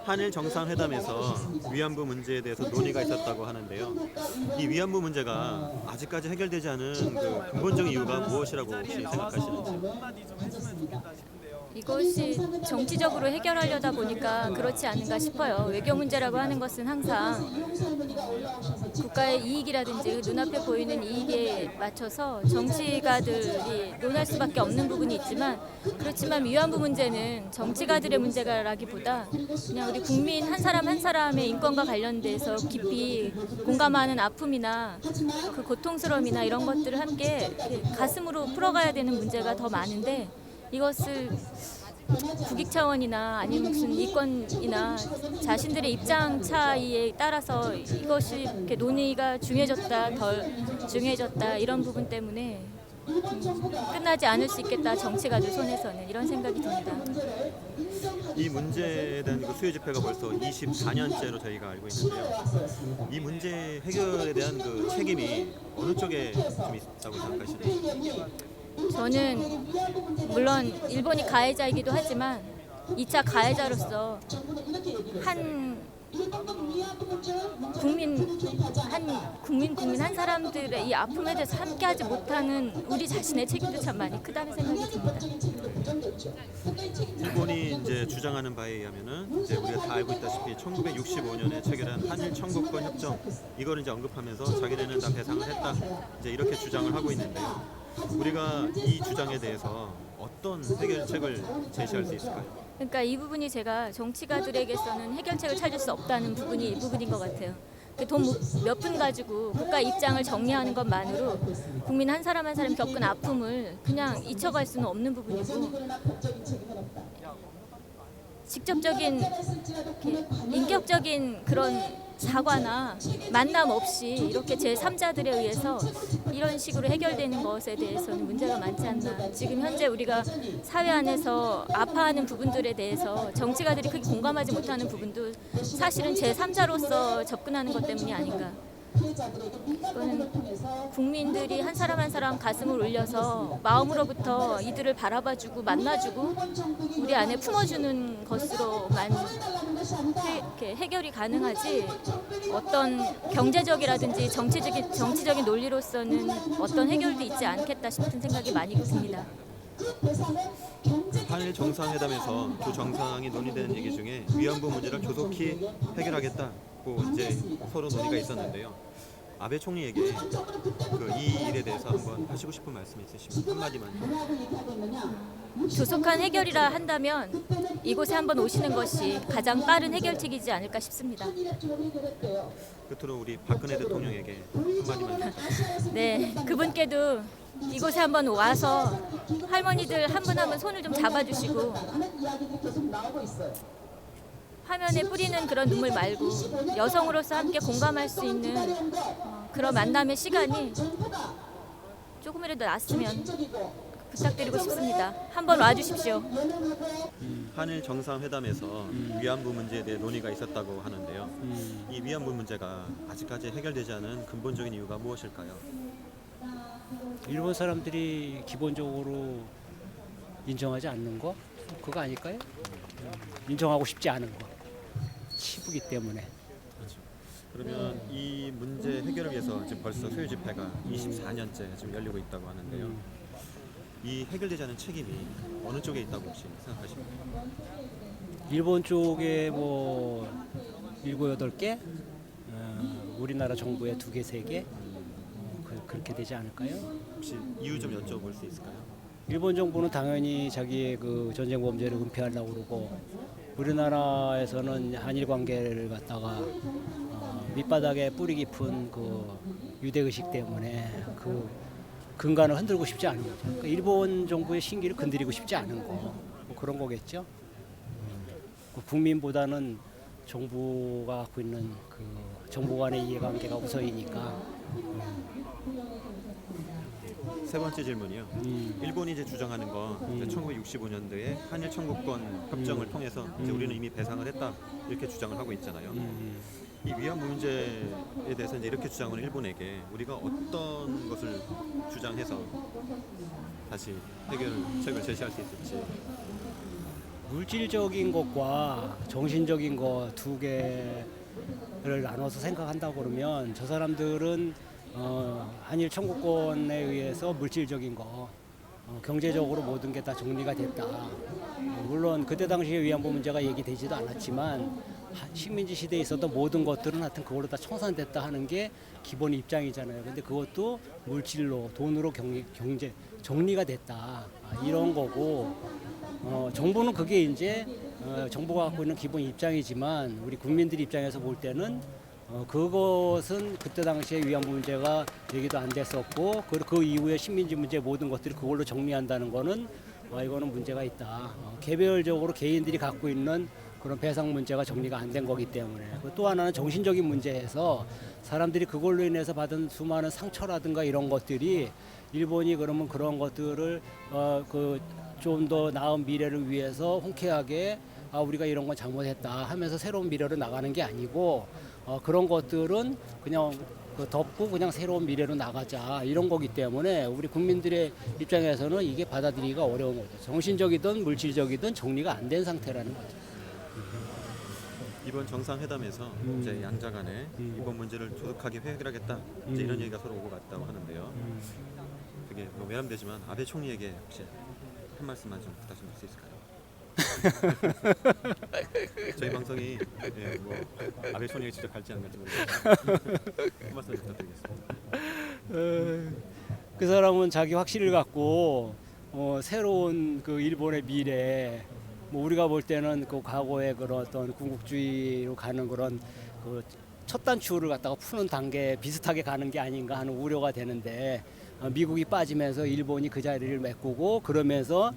한일 정상회담에서 위안부 문제에 대해서 논의가 있었다고 하는데요. 이 위안부 문제가 아직까지 해결되지 않은 그 근본적인 이유가 무엇이라고 혹시 생각하시는지요? 한마디 좀 해주면 좋겠다 싶은데요. 이것이 정치적으로 해결하려다 보니까 그렇지 않은가 싶어요. 외교 문제라고 하는 것은 항상 국가의 이익이라든지 눈앞에 보이는 이익에 맞춰서 정치가들이 논할 수밖에 없는 부분이 있지만, 그렇지만 위안부 문제는 정치가들의 문제라기보다 그냥 우리 국민 한 사람 한 사람의 인권과 관련돼서 깊이 공감하는 아픔이나 그 고통스러움이나 이런 것들을 함께 가슴으로 풀어가야 되는 문제가 더 많은데, 이것을 국익 차원이나 아니면 무슨 이권이나 자신들의 입장 차이에 따라서 이것이 이렇게 논의가 중요해졌다, 덜 중요해졌다, 이런 부분 때문에 끝나지 않을 수 있겠다, 정치가들 손에서는, 이런 생각이 듭니다. 이 문제에 대한 그 수요 집회가 벌써 24년째로 저희가 알고 있는데요. 이 문제 해결에 대한 그 책임이 어느 쪽에 좀 있다고 생각하시나요? 저는 물론 일본이 가해자이기도 하지만 2차 가해자로서 한 국민 한 사람들의 이 아픔에 대해서 함께하지 못하는 우리 자신의 책임도 참 많이 크다는 생각이 듭니다. 일본이 이제 주장하는 바에 의하면은 이제 우리가 다 알고 있다시피 1965년에 체결한 한일 청구권 협정, 이거를 이제 언급하면서 자기네는 다 배상을 했다, 이제 이렇게 주장을 하고 있는데요. 우리가 이 주장에 대해서 어떤 해결책을 제시할 수 있을까요? 그러니까 이 부분이 제가 정치가들에게서는 해결책을 찾을 수 없다는 부분이 이 부분인 것 같아요. 돈 몇 푼 가지고 국가 입장을 정리하는 것만으로 국민 한 사람 한 사람 겪은 아픔을 그냥 잊혀갈 수는 없는 부분이고, 직접적인 인격적인 그런 사과나 만남 없이 이렇게 제3자들에 의해서 이런 식으로 해결되는 것에 대해서는 문제가 많지 않나. 지금 현재 우리가 사회 안에서 아파하는 부분들에 대해서 정치가들이 크게 공감하지 못하는 부분도 사실은 제3자로서 접근하는 것 때문이 아닌가. 이거는 국민들이 한 사람 한 사람 가슴을 올려서 마음으로부터 이들을 바라봐주고 만나주고 우리 안에 품어주는 것으로만 해결이 가능하지, 어떤 경제적이라든지 정치적인 논리로서는 어떤 해결도 있지 않겠다 싶은 생각이 많이 듭니다. 한일 정상회담에서 두 정상이 논의되는 얘기 중에 위안부 문제를 조속히 해결하겠다고 이제 서로 논의가 있었는데요. 아베 총리에게 이 일에 대해서 한번 하시고 싶은 말씀 있으시면 한마디만. 조속한 해결이라 한다면 이곳에 한번 오시는 것이 가장 빠른 해결책이지 않을까 싶습니다. 끝으로 우리 박근혜 대통령에게 한마디만. 네, 그분께도 이곳에 한번 와서 할머니들 한 분 한 분 손을 좀 잡아주시고 화면에 뿌리는 그런 눈물 말고 여성으로서 함께 공감할 수 있는 그런 만남의 시간이 조금이라도 났으면 부탁드리고 싶습니다. 한번 와주십시오. 한일 정상회담에서 위안부 문제에 대해 논의가 있었다고 하는데요. 이 위안부 문제가 아직까지 해결되지 않은 근본적인 이유가 무엇일까요? 일본 사람들이 기본적으로 인정하지 않는 거, 그거 아닐까요? 인정하고 싶지 않은 거, 치부기 때문에. 그러면 이 문제 해결을 위해서 지금 벌써 수요 집회가 24년째 지금 열리고 있다고 하는데요. 이 해결되지 않은 책임이 어느 쪽에 있다고 혹시 생각하십니까? 일본 쪽에 뭐 7, 8개, 우리나라 정부에 2개, 3개, 그렇게 되지 않을까요? 혹시 이유 좀 여쭤볼 수 있을까요? 일본 정부는 당연히 자기의 그 전쟁 범죄를 은폐하려고 그러고, 우리나라에서는 한일 관계를 갖다가 밑바닥에 뿌리 깊은 그 유대 의식 때문에 그 근간을 흔들고 싶지 않은 거죠. 그러니까 일본 정부의 신기를 건드리고 싶지 않은 거, 뭐 그런 거겠죠. 국민보다는 정부가 갖고 있는 그 정부 간의 이해관계가 우선이니까. 세 번째 질문이요. 일본이 이제 주장하는 거 1965년도에 한일 청구권 협정을 통해서 이제 우리는 이미 배상을 했다, 이렇게 주장을 하고 있잖아요. 이 위안부 문제에 대해서 이제 이렇게 주장을 일본에게 우리가 어떤 것을 주장해서 다시 해결책을 제시할 수 있을지. 물질적인 것과 정신적인 것 두 개를 나눠서 생각한다고 그러면 저 사람들은 한일 청구권에 의해서 물질적인 거 경제적으로 모든 게 다 정리가 됐다. 물론 그때 당시에 위안부 문제가 얘기되지도 않았지만 식민지 시대에 있었던 모든 것들은 하여튼 그걸로 다 청산됐다 하는 게 기본 입장이잖아요. 근데 그것도 물질로 돈으로 경제 정리가 됐다 이런 거고 정부는 그게 이제 정부가 갖고 있는 기본 입장이지만 우리 국민들 입장에서 볼 때는 그것은 그때 당시에 위안부 문제가 얘기도 안 됐었고 그 이후에 식민지 문제 모든 것들이 그걸로 정리한다는 거는 이거는 문제가 있다. 개별적으로 개인들이 갖고 있는 그런 배상 문제가 정리가 안 된 거기 때문에 또 하나는 정신적인 문제에서 사람들이 그걸로 인해서 받은 수많은 상처라든가 이런 것들이 일본이 그러면 그런 것들을 좀 더 나은 미래를 위해서 흔쾌하게 우리가 이런 건 잘못했다 하면서 새로운 미래로 나가는 게 아니고 그런 것들은 그냥 덮고 그냥 새로운 미래로 나가자 이런 거기 때문에 우리 국민들의 입장에서는 이게 받아들이기가 어려운 거죠. 정신적이든 물질적이든 정리가 안 된 상태라는 거죠. 이번 정상회담에서 이제 양자 간에 이번 문제를 두둑하게 해결하겠다 이제 이런 얘기가 서로 오고 갔다고 하는데요. 그게 뭐 외람되지만 아베 총리에게 혹시 한 말씀만 좀 부탁드릴 수 있을까요? 저희 방송이 뭐 아베 총리에게 직접 갈지 안 갈지 모르겠지만 한 말씀 부탁드리겠습니다. 그 사람은 자기 확신을 갖고 새로운 그 일본의 미래, 뭐 우리가 볼 때는 그 과거의 그런 어떤 군국주의로 가는 그런 그 첫 단추를 갖다가 푸는 단계 비슷하게 가는 게 아닌가 하는 우려가 되는데 미국이 빠지면서 일본이 그 자리를 메꾸고 그러면서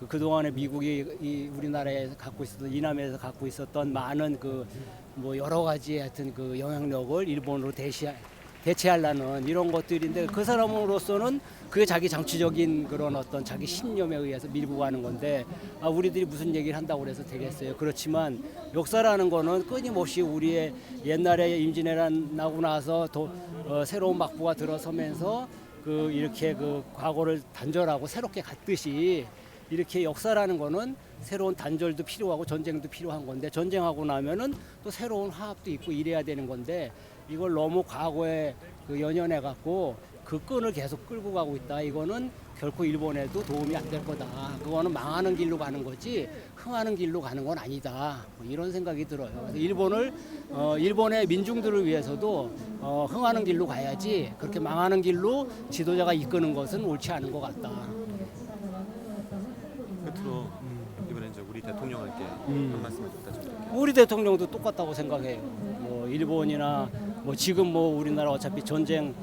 그동안에 미국이 우리나라에 갖고 있었던 이남에서 갖고 있었던 많은 그 뭐 여러 가지 하여튼 그 영향력을 일본으로 대체하려는 이런 것들인데 그 사람으로서는 그게 자기 정치적인 그런 어떤 자기 신념에 의해서 밀고 가는 건데 우리들이 무슨 얘기를 한다고 그래서 되겠어요. 그렇지만 역사라는 거는 끊임없이 우리의 옛날에 임진왜란 나고 나서 새로운 막부가 들어서면서 이렇게 과거를 단절하고 새롭게 갔듯이 이렇게 역사라는 거는 새로운 단절도 필요하고 전쟁도 필요한 건데 전쟁하고 나면은 또 새로운 화합도 있고 이래야 되는 건데 이걸 너무 과거에 연연해 갖고 그 끈을 계속 끌고 가고 있다. 이거는 결코 일본에도 도움이 안 될 거다. 그거는 망하는 길로 가는 거지 흥하는 길로 가는 건 아니다. 이런 생각이 들어요. 그래서 일본의 민중들을 위해서도 흥하는 길로 가야지 그렇게 망하는 길로 지도자가 이끄는 것은 옳지 않은 것 같다. 끝으로 이번에 이제 우리 대통령께 한 말씀을 좀 부탁드립니다. 우리 대통령도 똑같다고 생각해요. 일본이나 지금 우리나라 어차피 전쟁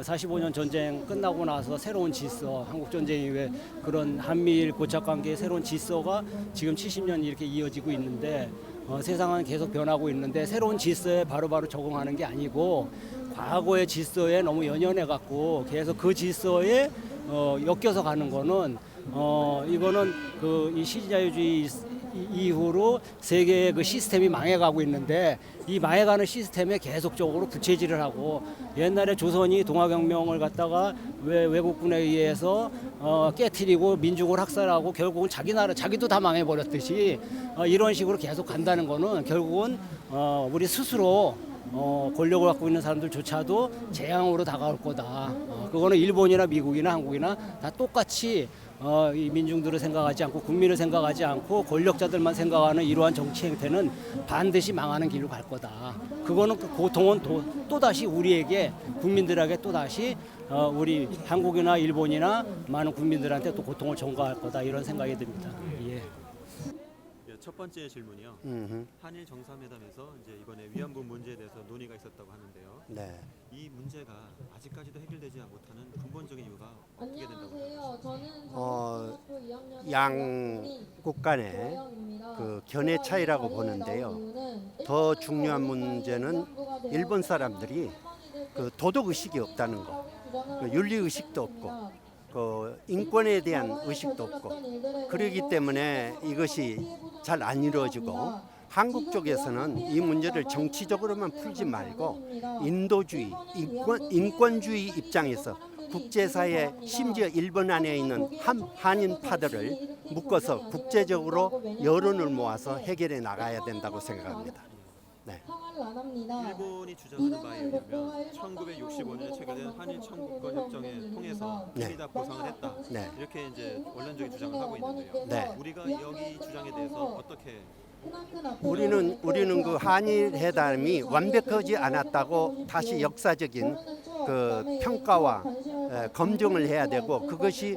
45년 전쟁 끝나고 나서 새로운 질서, 한국 전쟁 이후에 그런 한미일 고착 관계의 새로운 질서가 지금 70년 이렇게 이어지고 있는데 세상은 계속 변하고 있는데 새로운 질서에 바로바로 적응하는 게 아니고 과거의 질서에 너무 연연해 갖고 계속 그 질서에 엮여서 가는 거는 이거는 이 시자유주의 이후로 세계의 그 시스템이 망해가고 있는데 이 망해가는 시스템에 계속적으로 부채질을 하고 옛날에 조선이 동아혁명을 갖다가 외국군에 의해서 깨트리고 민족을 학살하고 결국은 자기 나라 자기도 다 망해버렸듯이 이런 식으로 계속 간다는 거는 결국은 우리 스스로 권력을 갖고 있는 사람들조차도 재앙으로 다가올 거다. 그거는 일본이나 미국이나 한국이나 다 똑같이 이 민중들을 생각하지 않고 국민을 생각하지 않고 권력자들만 생각하는 이러한 정치 행태는 반드시 망하는 길로 갈 거다. 그거는 그 고통은 또다시 우리에게 국민들에게 또다시 우리 한국이나 일본이나 많은 국민들한테 또 고통을 전가할 거다 이런 생각이 듭니다. 예. 첫 번째 질문이요. 한일 정상회담에서 이제 이번에 위안부 문제에 대해서 논의가 있었다고 하는데요. 네. 이 문제가 아직까지도 해결되지 못하는 근본적인 이유가 어떻게 된다고 생각하세요? 양국 간의 그 견해 차이라고 보는데요. 더 중요한 문제는 일본 사람들이 그 도덕 의식이 없다는 거, 그 윤리 의식도 없고, 그 인권에 대한 의식도 없고, 그러기 때문에 이것이 잘 안 이루어지고 한국 쪽에서는 이 문제를 정치적으로만 풀지 말고 인도주의, 인권주의 입장에서 국제사회 심지어 일본 안에 있는 한인파들을 묶어서 국제적으로 여론을 모아서 해결해 나가야 된다고 생각합니다. 네. 일본이 주장하는 바에 의하면 1965년에 체결된 한일 청구권 협정을 통해서 네. 이미 다 보상을 했다. 네. 이렇게 이제 원론적인 주장을 하고 있는데요. 네. 우리가 여기 주장에 대해서 어떻게 우리는 그 한일 회담이 완벽하지 않았다고 다시 역사적인 그 평가와 검증을 해야 되고 그것이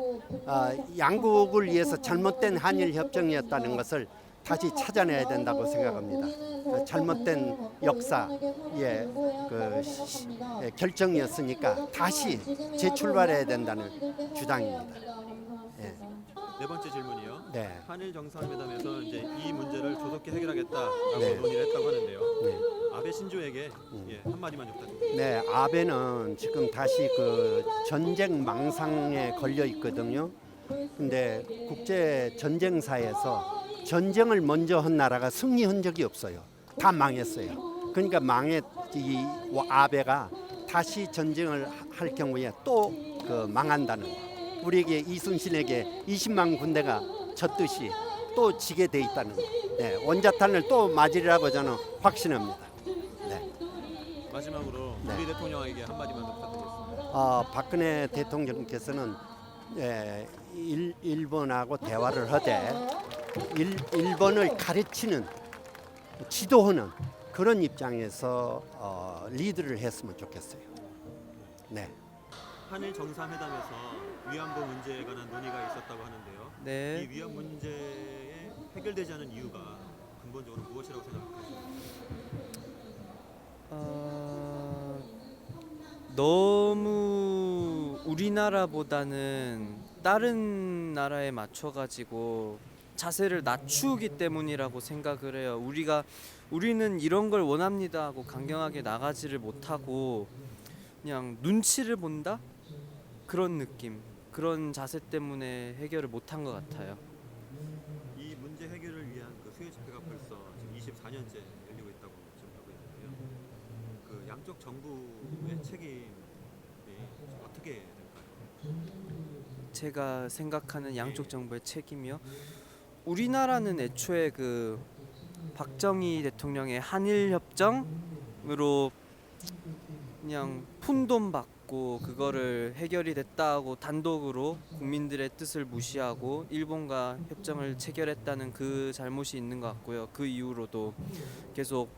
양국을 위해서 잘못된 한일 협정이었다는 것을 다시 찾아내야 된다고 생각합니다. 잘못된 역사의 결정이었으니까 다시 재출발해야 된다는 주장입니다. 예. 네 번째 질문이요. 네. 한일 정상회담에서 이제 이 문제를 조속히 해결하겠다라고 네. 논의를 했다고 하는데요. 네. 아베 신조에게 한마디만 좀 부탁드립니다. 네, 아베는 지금 다시 그 전쟁 망상에 걸려 있거든요. 근데 국제 전쟁사에서 전쟁을 먼저 한 나라가 승리한 적이 없어요. 다 망했어요. 그러니까 이 아베가 다시 전쟁을 할 경우에 또 그 망한다는 거. 우리에게 이순신에게 20만 군대가 졌듯이 또 지게 돼 있다는 거. 네, 원자탄을 또 맞으리라고 저는 확신합니다. 네. 마지막으로 네. 우리 대통령에게 한마디만 더 부탁드리겠습니다. 박근혜 대통령께서는 일본하고 대화를 하되 일본을 가르치는 지도하는 그런 입장에서 리드를 했으면 좋겠어요. 네. 한일 정상회담에서 위안부 문제에 관한 논의가 있었다고 하는데요. 네. 이 위안 문제에 해결되지 않은 이유가 근본적으로 무엇이라고 생각하십니까? 너무 우리나라보다는 다른 나라에 맞춰가지고 자세를 낮추기 때문이라고 생각을 해요. 우리는 이런 걸 원합니다 하고 강경하게 나가지를 못하고 그냥 눈치를 본다? 그런 느낌, 그런 자세 때문에 해결을 못한 것 같아요. 이 문제 해결을 위한 그 수요 집회가 벌써 지금 24년째 열리고 있다고 지금 하고 있는데요. 그 양쪽 정부의 책임이 어떻게 될까요? 제가 생각하는 양쪽 정부의 책임이요. 우리나라는 애초에 그 박정희 대통령의 한일 협정으로 그냥 푼돈 받고 그거를 해결이 됐다고 단독으로 국민들의 뜻을 무시하고 일본과 협정을 체결했다는 그 잘못이 있는 것 같고요. 그 이후로도 계속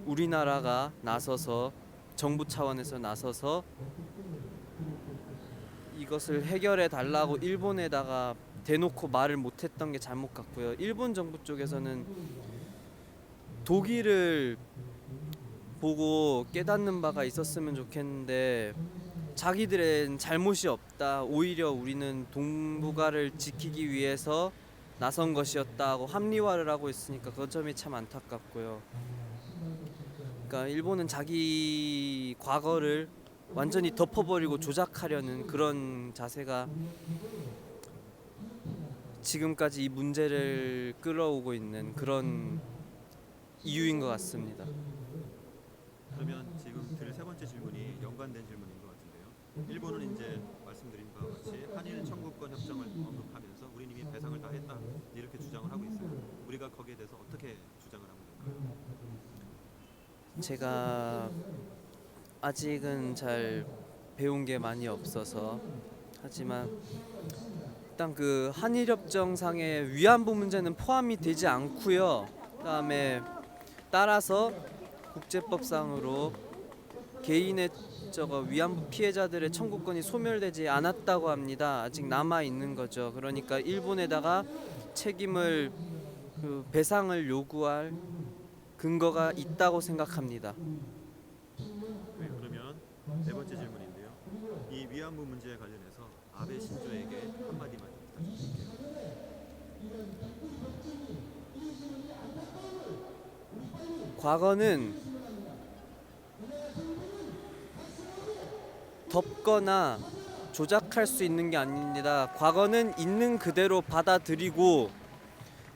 우리나라가 나서서 정부 차원에서 나서서 이것을 해결해 달라고 일본에다가 대놓고 말을 못했던 게 잘못 같고요. 일본 정부 쪽에서는 독일을 보고 깨닫는 바가 있었으면 좋겠는데 자기들은 잘못이 없다. 오히려 우리는 동북아를 지키기 위해서 나선 것이었다고 합리화를 하고 있으니까 그 점이 참 안타깝고요. 그러니까 일본은 자기 과거를 완전히 덮어버리고 조작하려는 그런 자세가 지금까지 이 문제를 끌어오고 있는 그런 이유인 것 같습니다. 그러면 지금 드릴 세 번째 질문이 연관된 질문인 것 같은데요. 일본은 이제 말씀드린 바와 같이 한일 청구권 협정을 언급하면서 우리는 이미 배상을 다 했다 이렇게 주장을 하고 있어요. 우리가 거기에 대해서 어떻게 주장을 하고 있을까요? 제가 아직은 잘 배운 게 많이 없어서 하지만 일단 그 한일협정상의 위안부 문제는 포함이 되지 않고요. 그다음에 따라서 국제법상으로 개인의 위안부 피해자들의 청구권이 소멸되지 않았다고 합니다. 아직 남아 있는 거죠. 그러니까 일본에다가 책임을 배상을 요구할 근거가 있다고 생각합니다. 네, 그러면 네 번째 질문인데요. 이 위안부 문제에 관련해서 아베 신조에게 한마디만 부탁드릴게요. 과거는 덮거나 조작할 수 있는 게 아닙니다. 과거는 있는 그대로 받아들이고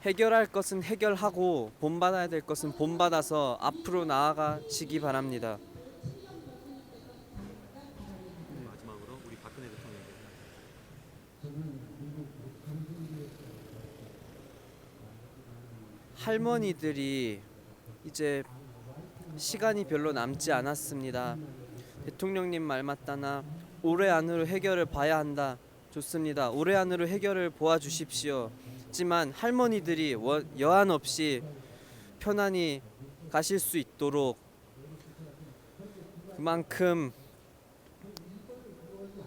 해결할 것은 해결하고 본받아야 될 것은 본받아서 앞으로 나아가시기 바랍니다. 마지막으로 우리 박근혜 할머니들이 이제 시간이 별로 남지 않았습니다. 대통령님 말 맞다나 올해 안으로 해결을 봐야 한다. 좋습니다. 올해 안으로 해결을 보아 주십시오. 하지만 할머니들이 여한 없이 편안히 가실 수 있도록 그만큼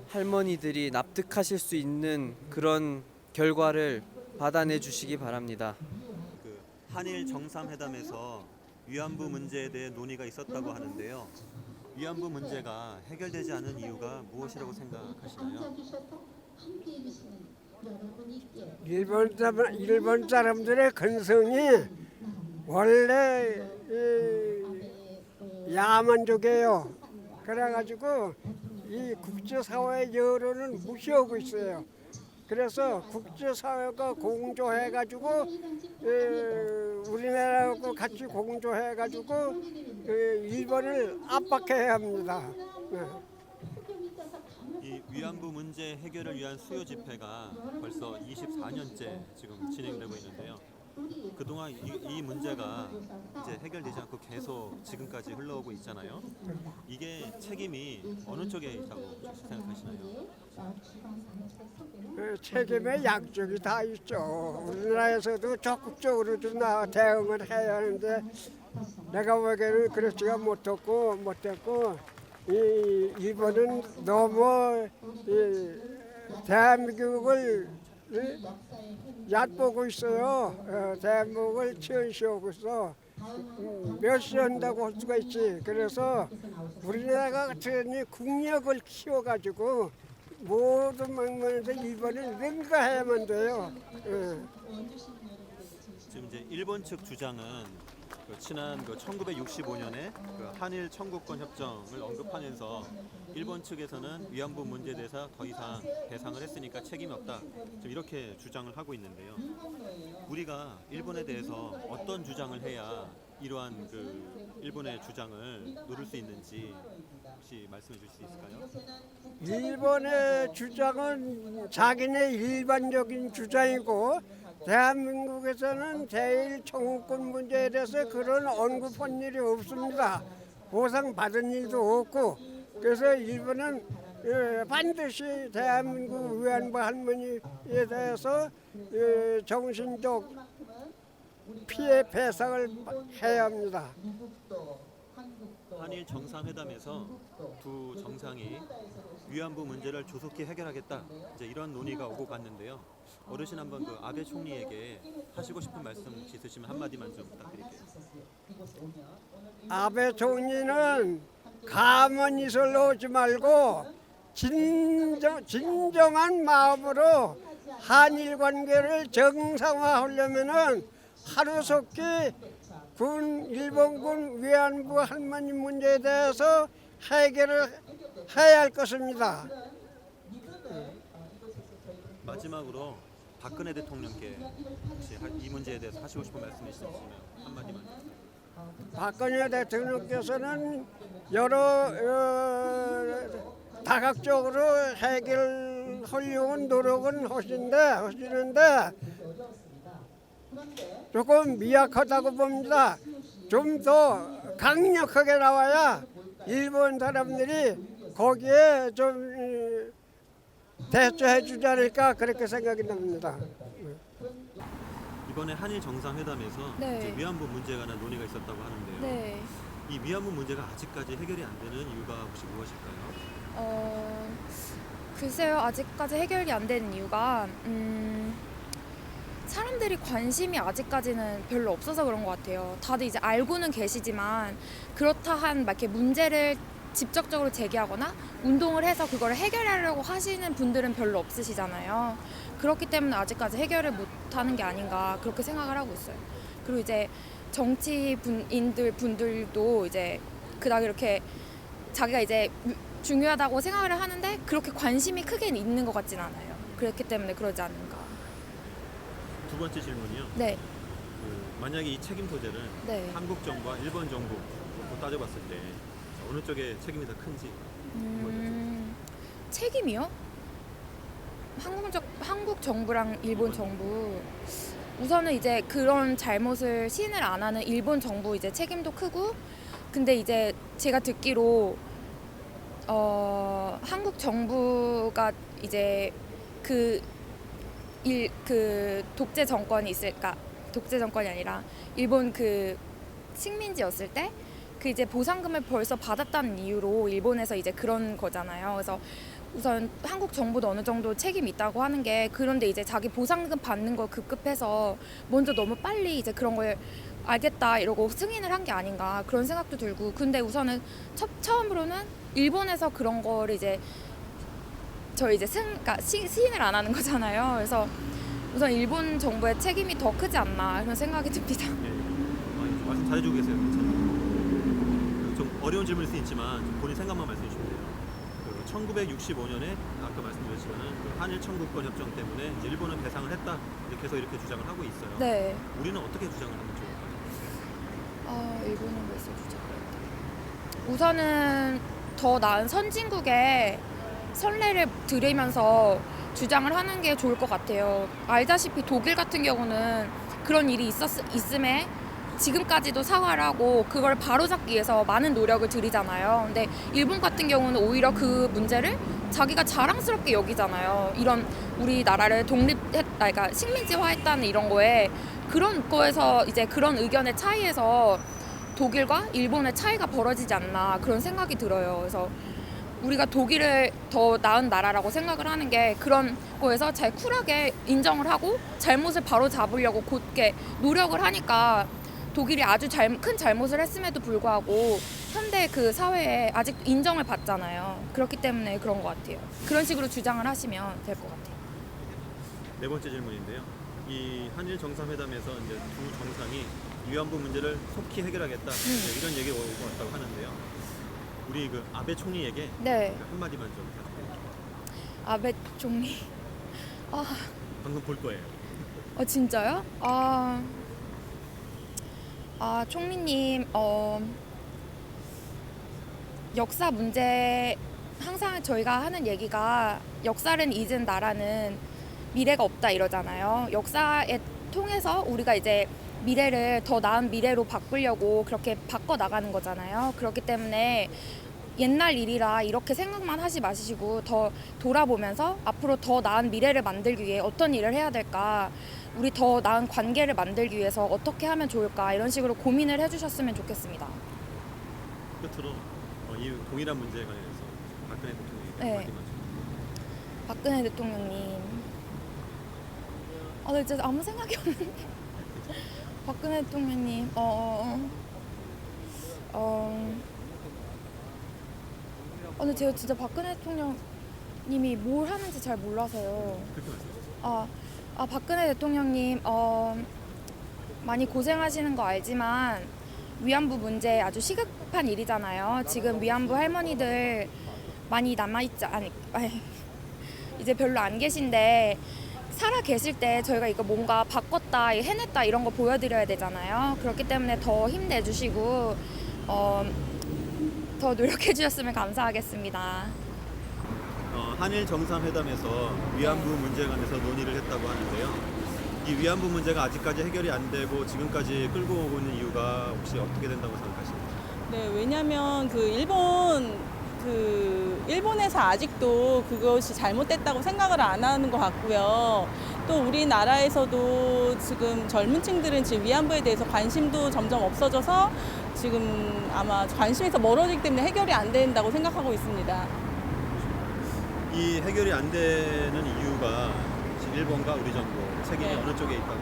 할머니들이 납득하실 수 있는 그런 결과를 받아내 주시기 바랍니다. 그 한일 정상회담에서 위안부 문제에 대해 논의가 있었다고 하는데요. 위안부 문제가 해결되지 않은 이유가 무엇이라고 생각하시나요? 일본 사람들의 근성이 원래 야만족이에요. 그래가지고 이 국제사회의 여론을 무시하고 있어요. 그래서 국제사회가 공조해가지고 우리나라하고 같이 공조해가지고 일본을 압박해야 합니다. 네. 이 위안부 문제 해결을 위한 수요 집회가 벌써 24년째 지금 진행되고 있는데요. 그동안 이 문제가 이제 해결되지 않고 계속 지금까지 흘러오고 있잖아요. 이게 책임이 어느 쪽에 있다고 생각하시나요? 책임의 양쪽이 다 있죠. 우리나라에서도 적극적으로 좀 대응을 해야 하는데 내가 보기에는 그렇지가 못했고 일본은 너무 대한민국을 얕보고 있어요. 대한민국을 치연시하고 있어. 멸시한다고 할 수가 있지. 그래서 우리나라 같은 국력을 키워가지고 모든 방면에서 일본을 능가해야만 돼요. 지금 이제 일본 측 주장은 지난 1965년에 한일 청구권 협정을 언급하면서 일본 측에서는 위안부 문제에 대해서 더 이상 배상을 했으니까 책임이 없다. 지금 이렇게 주장을 하고 있는데요. 우리가 일본에 대해서 어떤 주장을 해야 이러한 일본의 주장을 노릴 수 있는지 혹시 말씀해 주실 수 있을까요? 일본의 주장은 자기네 일반적인 주장이고 대한민국에서는 대일 청구권 문제에 대해서 그런 언급한 일이 없습니다. 보상받은 일도 없고 그래서 일본은 반드시 대한민국 위안부 할머니에 대해서 정신적 피해 배상을 해야 합니다. 한일 정상회담에서 두 정상이 위안부 문제를 조속히 해결하겠다. 이제 이런 논의가 오고 갔는데요. 어르신 한번 아베 총리에게 하시고 싶은 말씀 혹시 있으시면 한마디만 좀 부탁드릴게요. 아베 총리는 가만히 있어놓지 말고 진정한 마음으로 한일 관계를 정상화하려면은 하루속히 일본군 위안부 할머니 문제에 대해서 해결을 해야 할 것입니다. 마지막으로 박근혜 대통령께 혹시 이 문제에 대해서 하시고 싶은 말씀 있으시면 한마디만. 박근혜 대통령께서는 여러 다각적으로 해결하려고 노력은 하시는데 조금 미약하다고 봅니다. 좀 더 강력하게 나와야 일본 사람들이 거기에 좀 대처해 주지 않을까 그렇게 생각이 납니다. 이번에 한일 정상회담에서 네. 이제 위안부 문제에 관한 논의가 있었다고 하는데요. 네. 이 위안부 문제가 아직까지 해결이 안 되는 이유가 혹시 무엇일까요? 글쎄요. 아직까지 해결이 안 되는 이유가 사람들이 관심이 아직까지는 별로 없어서 그런 것 같아요. 다들 이제 알고는 계시지만 그렇다 한 막 이렇게 문제를 직접적으로 제기하거나 운동을 해서 그걸 해결하려고 하시는 분들은 별로 없으시잖아요. 그렇기 때문에 아직까지 해결을 못하는 게 아닌가 그렇게 생각을 하고 있어요. 그리고 이제 정치인들도 이제 그닥 이렇게 자기가 이제 중요하다고 생각을 하는데 그렇게 관심이 크게 있는 것 같진 않아요. 그렇기 때문에 그러지 않는가. 두 번째 질문이요. 네. 만약에 이 책임 소재를 네. 한국 정부와 일본 정부 따져봤을 때 어느 쪽에 책임이 더 큰지. 책임이요? 한국 정부랑 일본 정부 우선은 이제 그런 잘못을 시인을 안 하는 일본 정부 이제 책임도 크고, 근데 이제 제가 듣기로 한국 정부가 이제 그 독재 정권이 있을까, 독재 정권이 아니라 일본 그 식민지였을 때 그 이제 보상금을 벌써 받았다는 이유로 일본에서 이제 그런 거잖아요. 그래서 우선 한국 정부도 어느 정도 책임이 있다고 하는 게, 그런데 이제 자기 보상금 받는 거 급급해서 먼저 너무 빨리 이제 그런 걸 알겠다 이러고 승인을 한 게 아닌가 그런 생각도 들고, 근데 우선은 처음으로는 일본에서 그런 거를 이제 저 이제 그러니까 시인을 안 하는 거잖아요. 그래서 우선 일본 정부의 책임이 더 크지 않나 그런 생각이 듭니다. 예. 말씀 잘해주고 계세요. 괜찮아요. 좀 어려운 질문일 수 있지만 좀 본인 생각만 말씀해 주시면 돼요. 1965년에 아까 말씀드렸지만 그 한일 청구권 협정 때문에 이제 일본은 배상을 했다, 이렇게 해서 이렇게 주장을 하고 있어요. 네. 우리는 어떻게 주장을 하면 좋을까요? 일본은 벌써 주장을 했다. 우선은 더 나은 선진국의 선례를 들으면서 주장을 하는 게 좋을 것 같아요. 알다시피 독일 같은 경우는 그런 일이 있음에 지금까지도 사과를 하고 그걸 바로잡기 위해서 많은 노력을 들이잖아요. 근데 일본 같은 경우는 오히려 그 문제를 자기가 자랑스럽게 여기잖아요. 이런 우리나라를 그러니까 식민지화했다는 이런 거에, 그런 거에서 이제 그런 의견의 차이에서 독일과 일본의 차이가 벌어지지 않나 그런 생각이 들어요. 그래서 우리가 독일을 더 나은 나라라고 생각을 하는 게 그런 거에서 잘 쿨하게 인정을 하고 잘못을 바로 잡으려고 곧게 노력을 하니까, 독일이 아주 큰 잘못을 했음에도 불구하고 현대 그 사회에 아직 인정을 받잖아요. 그렇기 때문에 그런 것 같아요. 그런 식으로 주장을 하시면 될 것 같아요. 네 번째 질문인데요. 이 한일 정상회담에서 이제 두 정상이 위안부 문제를 속히 해결하겠다, 이제 이런 얘기가 오고 왔다고 하는데요. 우리 그 아베 총리에게 네. 한마디만 좀 부탁드립니다. 아베 총리. 방송 볼 거예요. 진짜요? 총리님, 역사 문제, 항상 저희가 하는 얘기가 역사를 잊은 나라는 미래가 없다 이러잖아요. 역사에 통해서 우리가 이제 미래를 더 나은 미래로 바꾸려고 그렇게 바꿔 나가는 거잖아요. 그렇기 때문에 옛날 일이라 이렇게 생각만 하지 마시고 더 돌아보면서 앞으로 더 나은 미래를 만들기 위해 어떤 일을 해야 될까, 우리 더 나은 관계를 만들기 위해서 어떻게 하면 좋을까, 이런 식으로 고민을 해주셨으면 좋겠습니다. 끝으로 이 동일한 문제에 관해서 박근혜 대통령에게 네. 한마디만 좀. 박근혜 대통령님. 나 진짜 아무 생각이 없는데. 박근혜 대통령님. 근데 제가 진짜 박근혜 대통령님이 뭘 하는지 잘 몰라서요. 그렇게 말씀하셨어요. 박근혜 대통령님, 많이 고생하시는 거 알지만 위안부 문제 아주 시급한 일이잖아요. 지금 위안부 할머니들 많이 이제 별로 안 계신데, 살아 계실 때 저희가 이거 뭔가 바꿨다, 해냈다 이런 거 보여드려야 되잖아요. 그렇기 때문에 더 힘내주시고 더 노력해 주셨으면 감사하겠습니다. 한일 정상회담에서 위안부 문제에 관해서 논의를 했다고 하는데요. 이 위안부 문제가 아직까지 해결이 안 되고 지금까지 끌고 오고 있는 이유가 혹시 어떻게 된다고 생각하십니까? 네, 왜냐하면 일본에서 아직도 그것이 잘못됐다고 생각을 안 하는 것 같고요. 또 우리나라에서도 지금 젊은 층들은 지금 위안부에 대해서 관심도 점점 없어져서 지금 아마 관심에서 멀어지기 때문에 해결이 안 된다고 생각하고 있습니다. 이 해결이 안 되는 이유가 일본과 우리 정부 책임이 네. 어느 쪽에 있다고?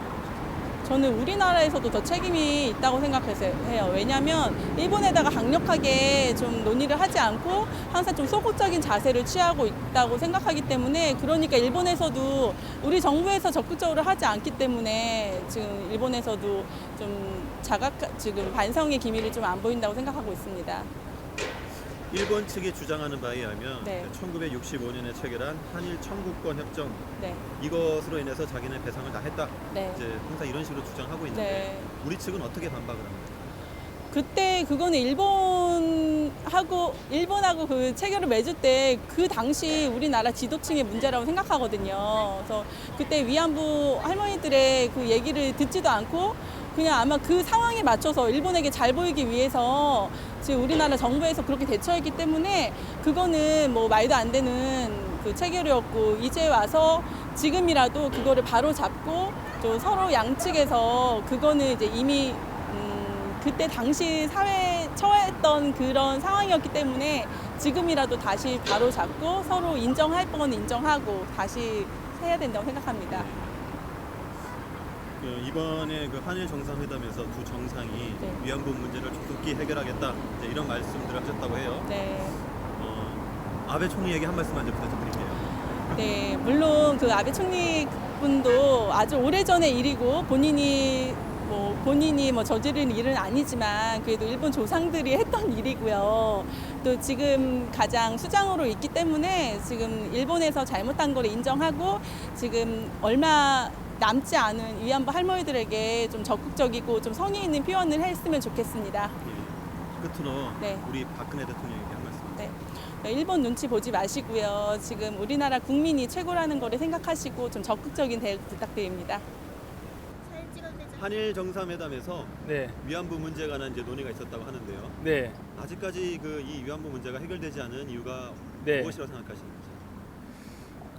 저는 우리나라에서도 더 책임이 있다고 생각해요. 왜냐하면 일본에다가 강력하게 좀 논의를 하지 않고 항상 좀 소극적인 자세를 취하고 있다고 생각하기 때문에, 그러니까 일본에서도 우리 정부에서 적극적으로 하지 않기 때문에 지금 일본에서도 좀 지금 반성의 기미를 좀 안 보인다고 생각하고 있습니다. 일본 측이 주장하는 바에 의하면 네. 1965년에 체결한 한일 청구권 협정, 네. 이것으로 인해서 자기네 배상을 다 했다. 네. 이제 항상 이런 식으로 주장하고 있는데 네. 우리 측은 어떻게 반박을 합니까? 그때 그거는 일본 일본하고 그 체결을 맺을 때 그 당시 우리나라 지도층의 문제라고 생각하거든요. 그래서 그때 위안부 할머니들의 그 얘기를 듣지도 않고 그냥 아마 그 상황에 맞춰서 일본에게 잘 보이기 위해서 지금 우리나라 정부에서 그렇게 대처했기 때문에 그거는 뭐 말도 안 되는 그 체결이었고, 이제 와서 지금이라도 그거를 바로 잡고 또 서로 양측에서 그거는 이제 이미 그때 당시 사회에 처했던 그런 상황이었기 때문에 지금이라도 다시 바로 잡고 서로 인정할 건 인정하고 다시 해야 된다고 생각합니다. 이번에 그 한일 정상회담에서 두 정상이 네. 위안부 문제를 조속히 해결하겠다 이제 이런 말씀들을 하셨다고 해요. 네. 아베 총리에게 한 말씀 먼저 부탁드릴게요. 네, 물론 그 아베 총리 분도 아주 오래전의 일이고 본인이 뭐 저지른 일은 아니지만 그래도 일본 조상들이 했던 일이고요. 또 지금 가장 수장으로 있기 때문에 지금 일본에서 잘못한 걸 인정하고 지금 얼마 남지 않은 위안부 할머니들에게 좀 적극적이고 좀 성의 있는 표현을 했으면 좋겠습니다. 예. 끝으로 네. 우리 박근혜 대통령에게 한 말씀. 네. 일본 눈치 보지 마시고요. 지금 우리나라 국민이 최고라는 거를 생각하시고 좀 적극적인 대응 부탁드립니다. 한일 정상회담에서 네, 위안부 문제에 관한 이제 논의가 있었다고 하는데요. 네, 아직까지 그 이 위안부 문제가 해결되지 않은 이유가 네. 무엇이라고 생각하시는지.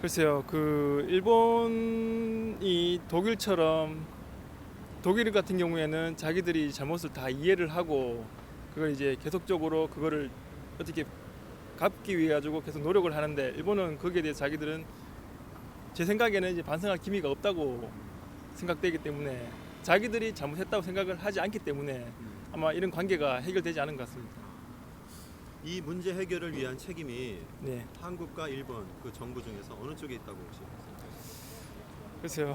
글쎄요, 그 일본이 독일처럼 독일 같은 경우에는 자기들이 잘못을 다 이해를 하고 그걸 이제 계속적으로 그거를 어떻게 갚기 위해 가지고 계속 노력을 하는데, 일본은 거기에 대해 자기들은 제 생각에는 이제 반성할 기미가 없다고 생각되기 때문에 자기들이 잘못했다고 생각을 하지 않기 때문에 아마 이런 관계가 해결되지 않은 것 같습니다. 이 문제 해결을 위한 책임이 네, 한국과 일본 그 정부 중에서 어느 쪽에 있다고 혹시 생각하세요? 글쎄요.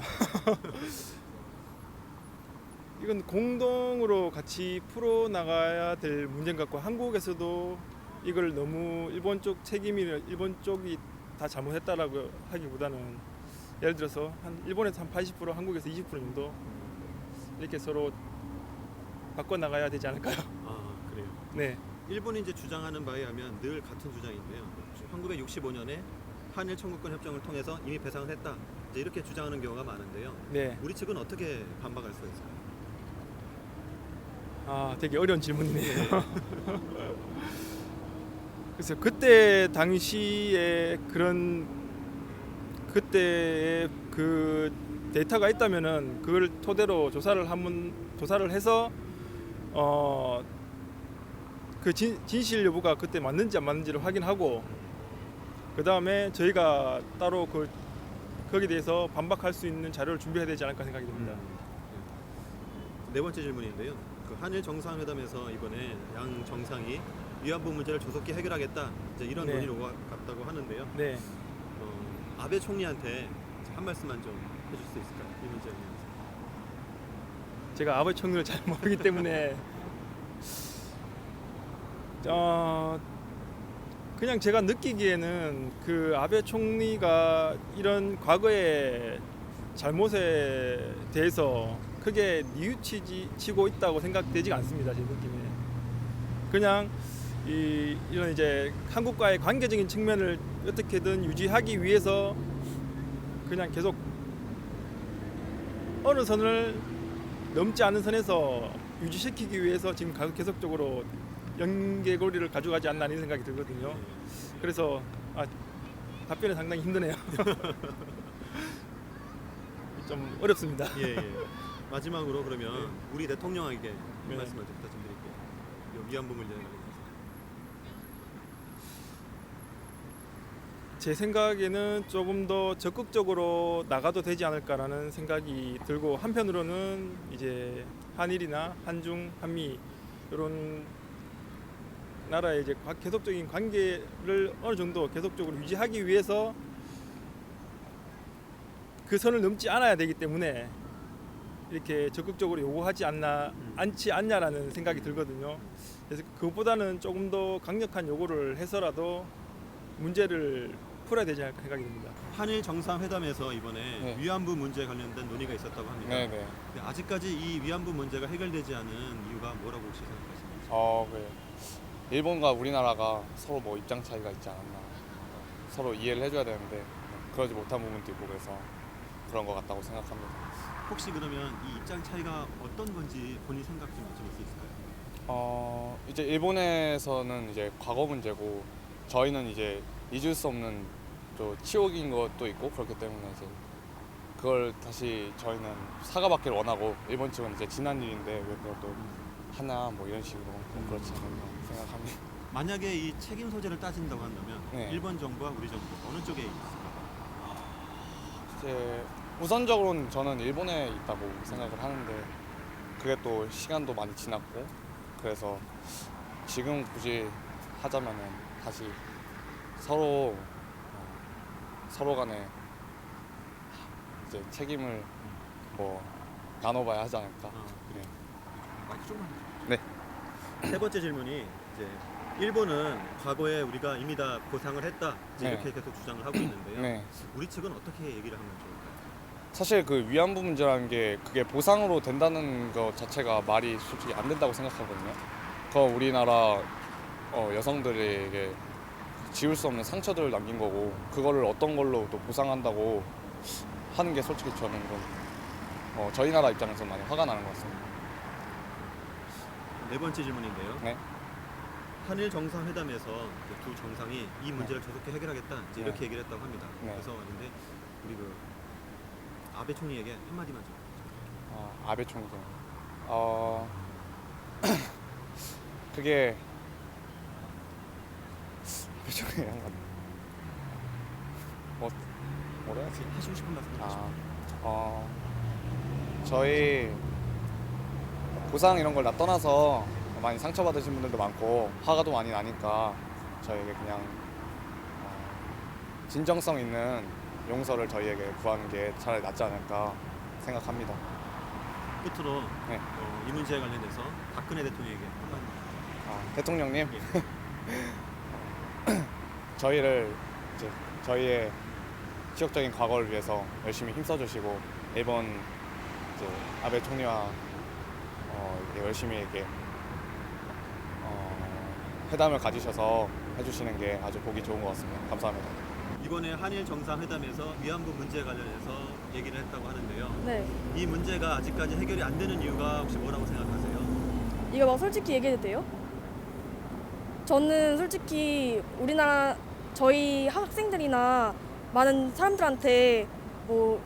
이건 공동으로 같이 풀어 나가야 될 문제인 것 같고, 한국에서도 이걸 너무 일본 쪽 책임이 일본 쪽이 다 잘못했다라고 하기보다는 예를 들어서 한 일본에서 한 80%, 한국에서 20% 정도 이렇게 서로 바꿔 나가야 되지 않을까요? 아 그래요. 네, 일본이 이제 주장하는 바에 하면 늘 같은 주장인데요. 1965년에 한일 청구권 협정을 통해서 이미 배상을 했다. 이제 이렇게 주장하는 경우가 많은데요. 네. 우리 측은 어떻게 반박할 수가 있을까요? 아, 되게 어려운 질문이네요. 그래서 그때 당시에 그때의 그 데이터가 있다면은 그걸 토대로 조사를 해서 그 진실 여부가 그때 맞는지 안 맞는지를 확인하고, 그 다음에 저희가 따로 거기에 대해서 반박할 수 있는 자료를 준비해야 되지 않을까 생각이 듭니다. 네 번째 질문인데요. 그 한일 정상회담에서 이번에 양 정상이 위안부 문제를 조속히 해결하겠다. 이제 이런 네. 논의를 오갔다고 하는데요. 네, 아베 총리한테 한 말씀만 좀 해줄 수 있을까요? 이 문제에 대해서. 제가 아베 총리를 잘 모르기 때문에 그냥 제가 느끼기에는 그 아베 총리가 이런 과거의 잘못에 대해서 크게 뉘우치고 있다고 생각되지가 않습니다. 제 느낌에. 그냥 이런 이제 한국과의 관계적인 측면을 어떻게든 유지하기 위해서 그냥 계속 어느 선을 넘지 않은 선에서 유지시키기 위해서 지금 계속적으로 연계고리를 가져가지 않나 이런 생각이 들거든요. 그래서 답변이 상당히 힘드네요. 좀 어렵습니다. 예. 마지막으로 그러면 우리 대통령에게 한 네. 말씀을 좀 부탁드릴게요. 이 위안부 문제에 관련해서. 제 생각에는 조금 더 적극적으로 나가도 되지 않을까라는 생각이 들고, 한편으로는 이제 한일이나 한중, 한미 이런 나라의 이제 계속적인 관계를 어느 정도 계속적으로 유지하기 위해서 그 선을 넘지 않아야 되기 때문에 이렇게 적극적으로 요구하지 않지 않냐라는 생각이 들거든요. 그래서 그것보다는 조금 더 강력한 요구를 해서라도 문제를 풀어야 되지 않을까 생각이 듭니다. 한일 정상회담에서 이번에 네. 위안부 문제에 관련된 논의가 있었다고 합니다. 네네. 근데 아직까지 이 위안부 문제가 해결되지 않은 이유가 뭐라고 혹시 생각하십니까? 네. 일본과 우리나라가 서로 뭐 입장 차이가 있지 않았나. 서로 이해를 해줘야 되는데 그러지 못한 부분도 있고 그래서 그런 것 같다고 생각합니다. 혹시 그러면 이 입장 차이가 어떤 건지 본인 생각 좀 여쭤볼 수 있을까요? 이제 일본에서는 이제 과거 문제고 저희는 이제 잊을 수 없는 또 치욕인 것도 있고 그렇기 때문에 이제 그걸 다시 저희는 사과받기를 원하고 일본 측은 이제 지난 일인데 왜 그걸 또 하나 뭐 이런 식으로 그렇지 않나 생각합니다. 만약에 이 책임 소재를 따진다고 한다면 네. 일본 정부와 우리 정부 어느 쪽에 있을까요? 이제 우선적으로는 저는 일본에 있다고 생각을 하는데 그게 또 시간도 많이 지났고 그래서 지금 굳이 하자면은 다시 서로 간에 이제 책임을 뭐 나눠봐야 하지 않을까. 네. 마이크 조금만 더. 네. 세 번째 질문이 이제 일본은 과거에 우리가 이미 다 보상을 했다 이제 네. 이렇게 계속 주장을 하고 있는데요. 네. 우리 측은 어떻게 얘기를 하면 좋을까요? 사실 그 위안부 문제라는 게 그게 보상으로 된다는 것 자체가 말이 솔직히 안 된다고 생각하거든요. 그 우리나라 여성들에게 지울 수 없는 상처들을 남긴 거고 그거를 어떤 걸로 또 보상한다고 하는 게 솔직히 저는 좀 저희 나라 입장에서 많이 화가 나는 것 같습니다. 네 번째 질문인데요. 네. 한일 정상회담에서 이제 두 정상이 이 문제를 조속히 해결하겠다 이제 네. 이렇게 얘기를 했다고 합니다. 네. 그래서 왔는데 우리 그 아베 총리에게 한마디만 좀. 아베 총리. 그게 아베 총리 한 건. 뭐라 해야지? 하시고 싶은 말씀 해주시면. 저희 보상 이런 걸 다 떠나서 많이 상처받으신 분들도 많고 화가도 많이 나니까 저희에게 그냥 진정성 있는 용서를 저희에게 구하는 게 차라리 낫지 않을까 생각합니다. 끝으로 네. 이 문제에 관련해서 박근혜 대통령에게 한마디. 대통령님, 예. 저희를 이제 저희의 치욕적인 과거를 위해서 열심히 힘써주시고 이번 이제 아베 총리와 이렇게 열심히 이렇게 회담을 가지셔서 해주시는 게 아주 보기 좋은 것 같습니다. 감사합니다. 이번에 한일 정상회담에서 위안부 문제에 관련해서 얘기를 했다고 하는데요. 네. 이 문제가 아직까지 해결이 안 되는 이유가 혹시 뭐라고 생각하세요? 이거 막 솔직히 얘기해도 돼요? 저는 솔직히 우리나라 저희 학생들이나 많은 사람들한테 뭐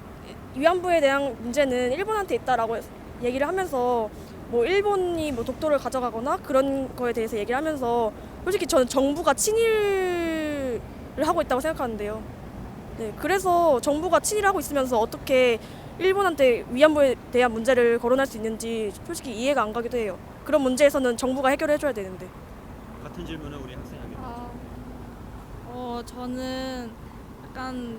위안부에 대한 문제는 일본한테 있다라고 얘기를 하면서 뭐 일본이 뭐 독도를 가져가거나 그런 거에 대해서 얘기를 하면서 솔직히 저는 정부가 친일을 하고 있다고 생각하는데요. 네, 그래서 정부가 친일하고 있으면서 어떻게 일본한테 위안부에 대한 문제를 거론할 수 있는지 솔직히 이해가 안 가기도 해요. 그런 문제에서는 정부가 해결해 줘야 되는데. 같은 질문을 우리 학생에게. 저는 약간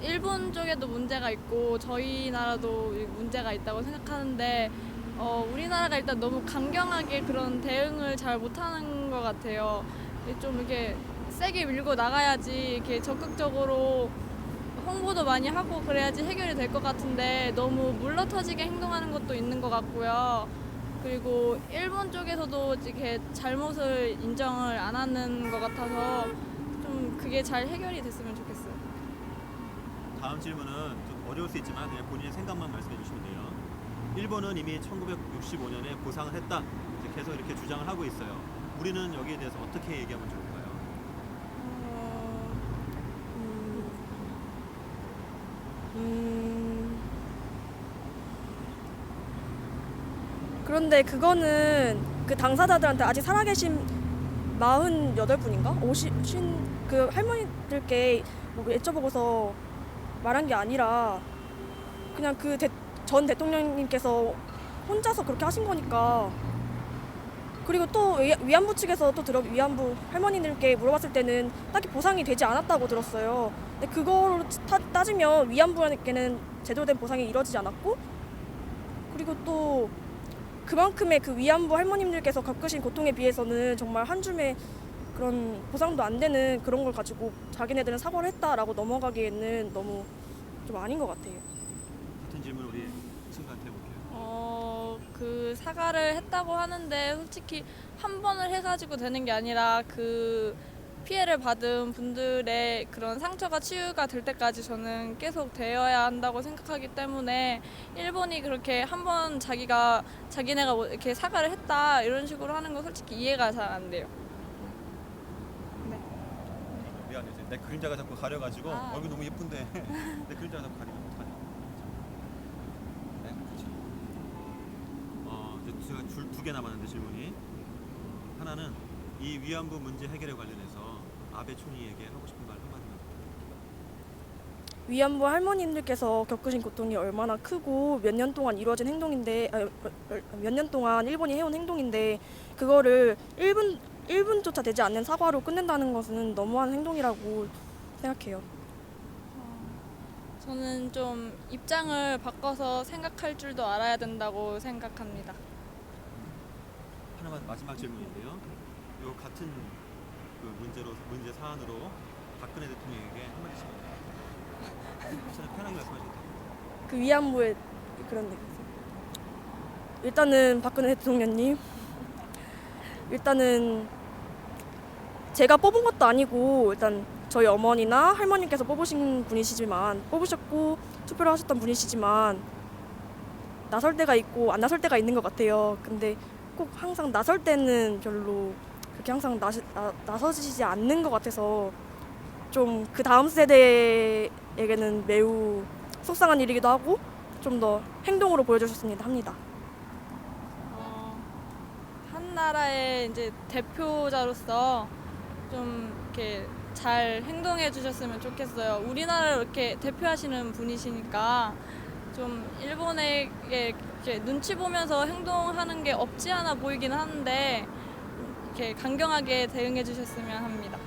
일본 쪽에도 문제가 있고 저희 나라도 문제가 있다고 생각하는데 우리나라가 일단 너무 강경하게 그런 대응을 잘 못하는 것 같아요. 좀 이렇게 세게 밀고 나가야지 이렇게 적극적으로 홍보도 많이 하고 그래야지 해결이 될 것 같은데 너무 물러터지게 행동하는 것도 있는 것 같고요. 그리고 일본 쪽에서도 이렇게 잘못을 인정을 안 하는 것 같아서 좀 그게 잘 해결이 됐으면 좋겠어요. 다음 질문은 좀 어려울 수 있지만 그냥 본인의 생각만 말씀해 주시면 돼요. 일본은 이미 1965년에 보상을 했다. 이제 계속 이렇게 주장을 하고 있어요. 우리는 여기에 대해서 어떻게 얘기하면 좋을까요? 그런데 그거는 그 당사자들한테 아직 살아계신 48분인가? 50, 그 할머니들께 뭐 여쭤보고서 말한 게 아니라 그냥 그 전 대통령님께서 혼자서 그렇게 하신 거니까. 그리고 또 위안부 측에서 또 위안부 할머니들께 물어봤을 때는 딱히 보상이 되지 않았다고 들었어요. 근데 그거로 따지면 위안부에게는 제대로 된 보상이 이루어지지 않았고, 그리고 또 그만큼의 그 위안부 할머님들께서 겪으신 고통에 비해서는 정말 한 줌의 그런 보상도 안 되는 그런 걸 가지고 자기네들은 사과를 했다라고 넘어가기에는 너무 좀 아닌 것 같아요. 같은 질문 우리 친구한테 해볼게요. 그 사과를 했다고 하는데 솔직히 한 번을 해가지고 되는 게 아니라 그 피해를 받은 분들의 그런 상처가 치유가 될 때까지 저는 계속 되어야 한다고 생각하기 때문에 일본이 그렇게 한 번 자기네가 뭐 이렇게 사과를 했다 이런 식으로 하는 건 솔직히 이해가 잘 안 돼요. 미안해. 내 그림자가 자꾸 가려가지고 아. 얼굴 너무 예쁜데 내 그림자가 자꾸 가리면 어떡하냐. 네, 그렇죠. 이제 제가 두 개 남았는데 질문이. 하나는 이 위안부 문제 해결에 관련해서 아베 총리에게 하고 싶은 말 한마디만. 위안부 할머님들께서 겪으신 고통이 얼마나 크고 몇 년 동안 이루어진 행동인데 몇 년 동안 일본이 해온 행동인데 그거를 1분조차 되지 않는 사과로 끝낸다는 것은 너무한 행동이라고 생각해요. 저는 좀 입장을 바꿔서 생각할 줄도 알아야 된다고 생각합니다. 하나만 마지막 질문인데요. 요 같은 그 문제 사안으로 박근혜 대통령에게 한마디씩 저는 편하게 말씀하셔도 돼요. 그 위안부의 그런 얘기. 일단은 박근혜 대통령님, 일단은 제가 뽑은 것도 아니고 일단 저희 어머니나 할머님께서 뽑으셨고 투표를 하셨던 분이시지만 나설 때가 있고 안 나설 때가 있는 것 같아요. 근데 꼭 항상 나설 때는 별로 그렇게 항상 나서지지 않는 것 같아서 좀 그 다음 세대에게는 매우 속상한 일이기도 하고 좀 더 행동으로 보여주셨으면 합니다. 한 나라의 이제 대표자로서 좀 이렇게 잘 행동해 주셨으면 좋겠어요. 우리나라를 이렇게 대표하시는 분이시니까 좀 일본에게 이렇게 눈치 보면서 행동하는 게 없지 않아 보이긴 하는데 이렇게 강경하게 대응해 주셨으면 합니다.